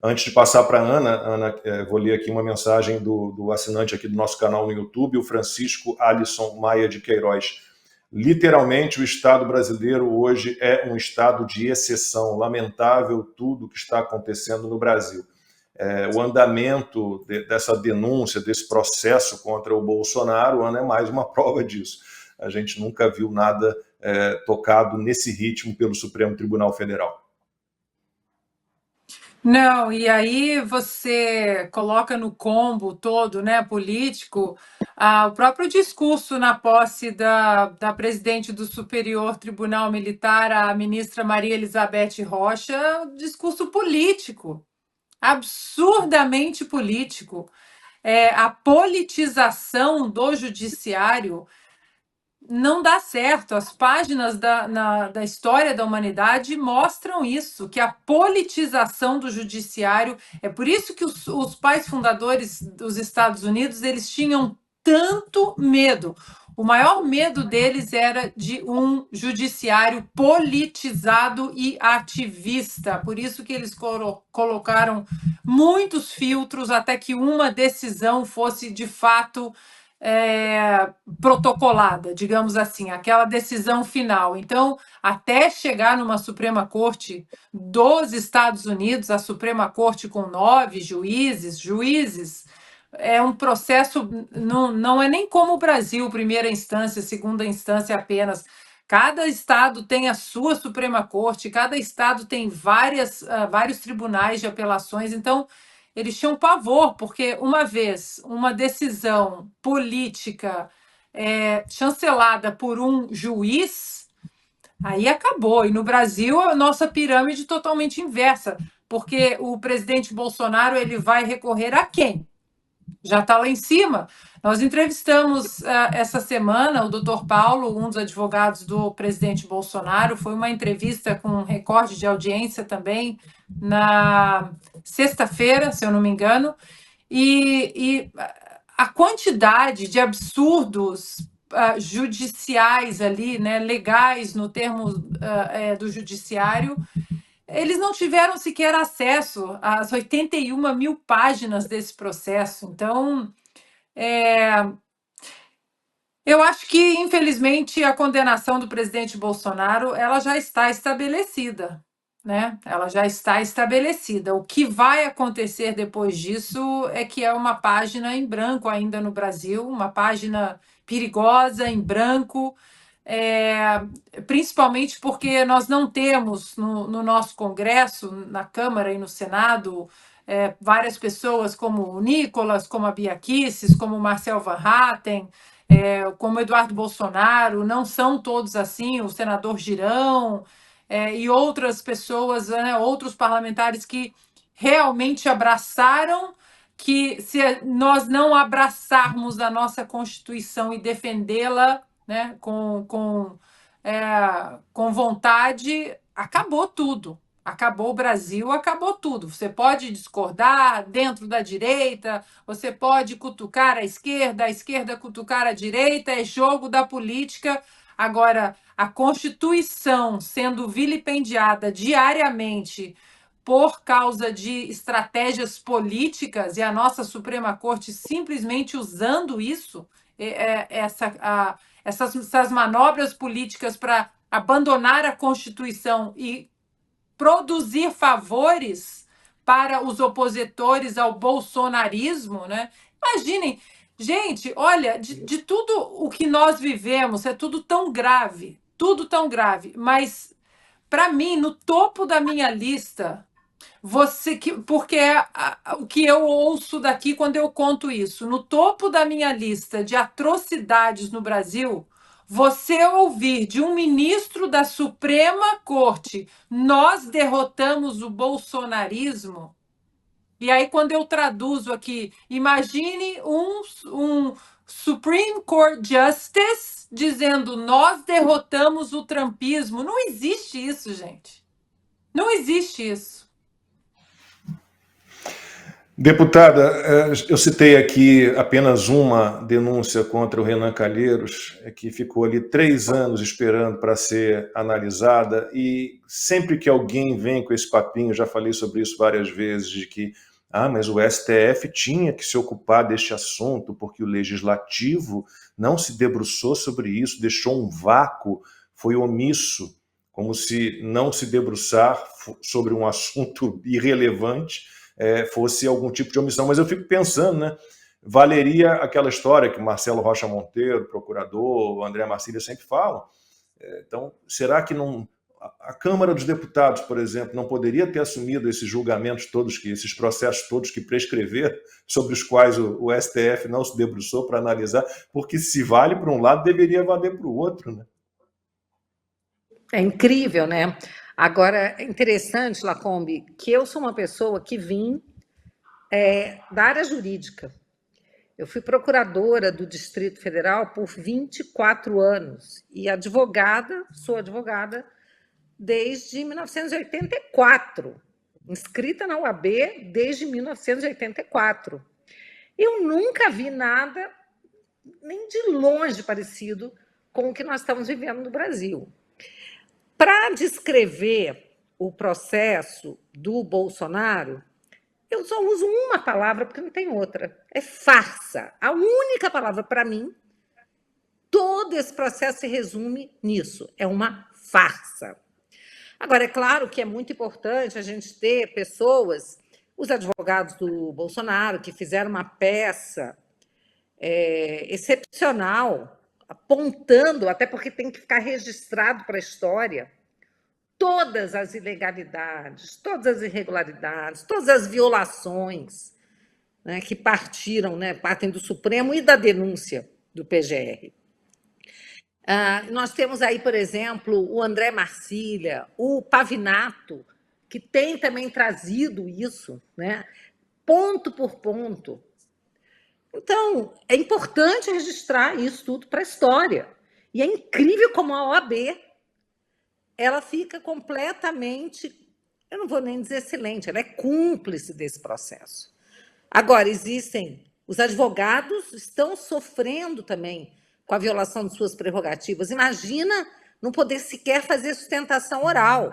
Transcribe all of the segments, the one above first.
Antes de passar para a Ana, vou ler aqui uma mensagem do assinante aqui do nosso canal no YouTube, o Francisco Alisson Maia de Queiroz. Literalmente, o Estado brasileiro hoje é um estado de exceção. Lamentável tudo que está acontecendo no Brasil. O andamento dessa denúncia, desse processo contra o Bolsonaro, Ana, é mais uma prova disso. A gente nunca viu nada tocado nesse ritmo pelo Supremo Tribunal Federal. Não, e aí você coloca no combo todo, né, político, o próprio discurso na posse da presidente do Superior Tribunal Militar, a ministra Maria Elizabeth Rocha, discurso político, absurdamente político. A politização do judiciário não dá certo. As páginas da história da humanidade mostram isso, que a politização do judiciário... É por isso que os pais fundadores dos Estados Unidos, eles tinham tanto medo. O maior medo deles era de um judiciário politizado e ativista. Por isso que eles colocaram muitos filtros até que uma decisão fosse, de fato, protocolada, digamos assim, aquela decisão final. Então, até chegar numa Suprema Corte dos Estados Unidos, a Suprema Corte com 9 juízes, é um processo, não é nem como o Brasil, primeira instância, segunda instância apenas. Cada estado tem a sua Suprema Corte, cada estado tem vários tribunais de apelações, então eles tinham pavor, porque uma vez uma decisão política chancelada por um juiz, aí acabou. E no Brasil, a nossa pirâmide totalmente inversa, porque o presidente Bolsonaro ele vai recorrer a quem? Já está lá em cima. Nós entrevistamos essa semana o doutor Paulo, um dos advogados do presidente Bolsonaro. Foi uma entrevista com um recorde de audiência também na sexta-feira, se eu não me engano. E a quantidade de absurdos judiciais ali, né, legais no termo do judiciário, eles não tiveram sequer acesso às 81 mil páginas desse processo. Então, eu acho que, infelizmente, a condenação do presidente Bolsonaro ela já está estabelecida, né? Ela já está estabelecida. O que vai acontecer depois disso é que é uma página em branco ainda no Brasil, uma página perigosa em branco, principalmente porque nós não temos no nosso Congresso, na Câmara e no Senado, várias pessoas como o Nicolas, como a Bia Kicis, como o Marcel Van Hatten, como Eduardo Bolsonaro, não são todos assim, o senador Girão, e outras pessoas, né, outros parlamentares que realmente abraçaram, que se nós não abraçarmos a nossa Constituição e defendê-la, né, com vontade, acabou tudo. Acabou o Brasil, acabou tudo. Você pode discordar dentro da direita, você pode cutucar a esquerda cutucar a direita, é jogo da política. Agora, a Constituição sendo vilipendiada diariamente por causa de estratégias políticas e a nossa Suprema Corte simplesmente usando isso, essas manobras políticas para abandonar a Constituição e produzir favores para os opositores ao bolsonarismo, né? Imaginem, gente, olha, de tudo o que nós vivemos, é tudo tão grave, mas para mim, no topo da minha lista, porque é o que eu ouço daqui quando eu conto isso, no topo da minha lista de atrocidades no Brasil, você ouvir de um ministro da Suprema Corte: nós derrotamos o bolsonarismo. E aí, quando eu traduzo aqui, imagine um Supreme Court Justice dizendo: nós derrotamos o trumpismo. Não existe isso, gente. Não existe isso. Deputada, eu citei aqui apenas uma denúncia contra o Renan Calheiros, que ficou ali 3 anos esperando para ser analisada, e sempre que alguém vem com esse papinho, já falei sobre isso várias vezes, de que mas o STF tinha que se ocupar deste assunto, porque o Legislativo não se debruçou sobre isso, deixou um vácuo, foi omisso, como se não se debruçar sobre um assunto irrelevante fosse algum tipo de omissão. Mas eu fico pensando, né? Valeria aquela história que Marcelo Rocha Monteiro, procurador, o André Marcília sempre falam. Então, será que não... A Câmara dos Deputados, por exemplo, não poderia ter assumido esses julgamentos todos, esses processos todos que prescreveram, sobre os quais o STF não se debruçou para analisar, porque se vale para um lado, deveria valer para o outro, né? É incrível, né? Agora, é interessante, Lacombe, que eu sou uma pessoa que vim da área jurídica. Eu fui procuradora do Distrito Federal por 24 anos e sou advogada desde 1984, inscrita na UAB desde 1984. Eu nunca vi nada nem de longe parecido com o que nós estamos vivendo no Brasil. Para descrever o processo do Bolsonaro, eu só uso uma palavra, porque não tem outra. É farsa. A única palavra para mim, todo esse processo se resume nisso. É uma farsa. Agora, é claro que é muito importante a gente ter pessoas, os advogados do Bolsonaro, que fizeram uma peça excepcional, apontando, até porque tem que ficar registrado para a história, todas as ilegalidades, todas as irregularidades, todas as violações, né, que partem do Supremo e da denúncia do PGR. Nós temos aí, por exemplo, o André Marcília, o Pavinato, que tem também trazido isso, né, ponto por ponto. Então, é importante registrar isso tudo para a história. E é incrível como a OAB ela fica completamente, eu não vou nem dizer excelente, ela é cúmplice desse processo. Agora, os advogados estão sofrendo também com a violação de suas prerrogativas. Imagina não poder sequer fazer sustentação oral.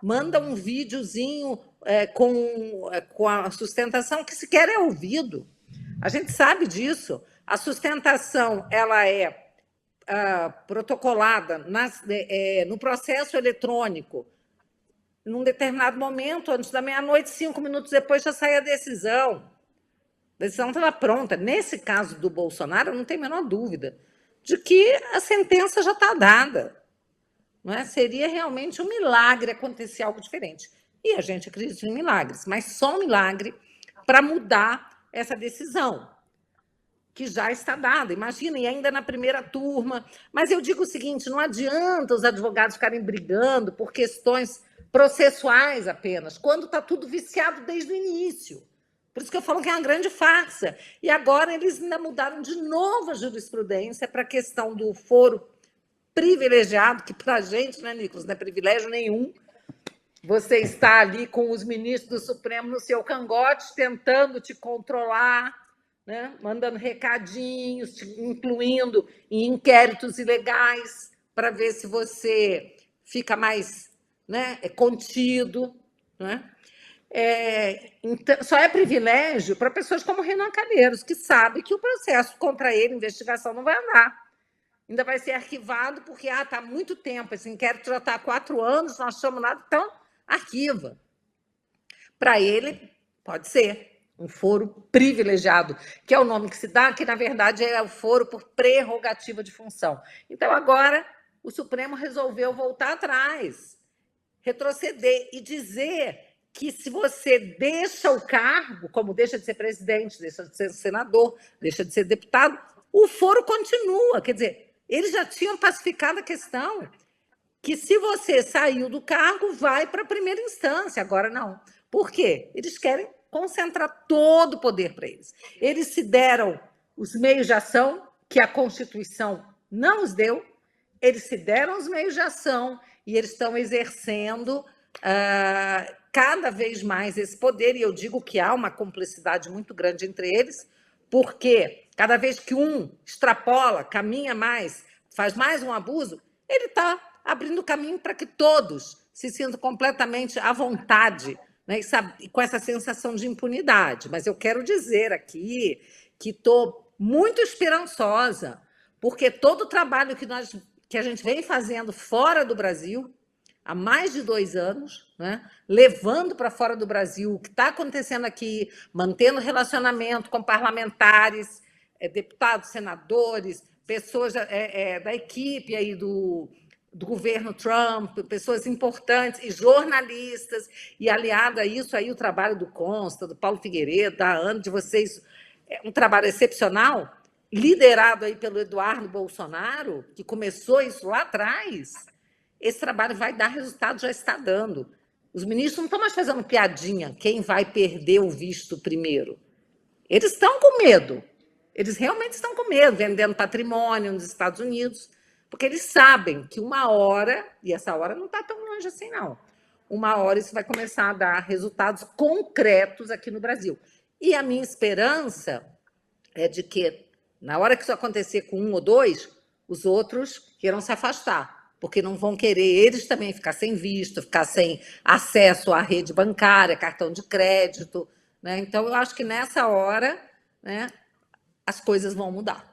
Manda um videozinho com a sustentação que sequer é ouvido. A gente sabe disso. A sustentação ela é protocolada no processo eletrônico. Num determinado momento, antes da meia-noite, 5 minutos depois, já sai a decisão. A decisão estava pronta. Nesse caso do Bolsonaro, eu não tenho a menor dúvida de que a sentença já está dada. Não é? Seria realmente um milagre acontecer algo diferente. E a gente acredita em milagres, mas só um milagre para mudar essa decisão, que já está dada. Imaginem, ainda na primeira turma. Mas eu digo o seguinte, não adianta os advogados ficarem brigando por questões processuais apenas, quando está tudo viciado desde o início. Por isso que eu falo que é uma grande farsa. E agora eles ainda mudaram de novo a jurisprudência para a questão do foro privilegiado, que para a gente, né, Nicolas, não é privilégio nenhum. Você está ali com os ministros do Supremo no seu cangote, tentando te controlar, né, mandando recadinhos, te incluindo em inquéritos ilegais para ver se você fica mais, né, contido. Né? Então, só é privilégio para pessoas como Renan Calheiros, que sabe que o processo contra ele, a investigação, não vai andar. Ainda vai ser arquivado porque está há muito tempo, esse inquérito já está há 4 anos, não achamos nada, então arquiva. Para ele, pode ser um foro privilegiado, que é o nome que se dá, que, na verdade, é o foro por prerrogativa de função. Então, agora, o Supremo resolveu voltar atrás, retroceder e dizer que, se você deixa o cargo, como deixa de ser presidente, deixa de ser senador, deixa de ser deputado, o foro continua. Quer dizer, eles já tinham pacificado a questão, que se você saiu do cargo, vai para a primeira instância. Agora não. Por quê? Eles querem concentrar todo o poder para eles. Eles se deram os meios de ação que a Constituição não os deu, eles se deram os meios de ação e eles estão exercendo cada vez mais esse poder, e eu digo que há uma cumplicidade muito grande entre eles, porque cada vez que um extrapola, caminha mais, faz mais um abuso, ele está abrindo caminho para que todos se sintam completamente à vontade, né, e com essa sensação de impunidade. Mas eu quero dizer aqui que estou muito esperançosa, porque todo o trabalho que a gente vem fazendo fora do Brasil, há mais de 2 anos, né, levando para fora do Brasil o que está acontecendo aqui, mantendo relacionamento com parlamentares, deputados, senadores, pessoas da equipe aí do governo Trump, pessoas importantes e jornalistas, e aliado a isso aí o trabalho do Consta, do Paulo Figueiredo, da Ana, de vocês, um trabalho excepcional, liderado aí pelo Eduardo Bolsonaro, que começou isso lá atrás. Esse trabalho vai dar resultado, já está dando. Os ministros não estão mais fazendo piadinha, quem vai perder o visto primeiro. Eles estão com medo. Eles realmente estão com medo, vendendo patrimônio nos Estados Unidos, porque eles sabem que uma hora, e essa hora não está tão longe assim, não, uma hora isso vai começar a dar resultados concretos aqui no Brasil. E a minha esperança é de que, na hora que isso acontecer com 1 ou 2, os outros queiram se afastar, porque não vão querer eles também ficar sem visto, ficar sem acesso à rede bancária, cartão de crédito, né? Então, eu acho que nessa hora, né, as coisas vão mudar.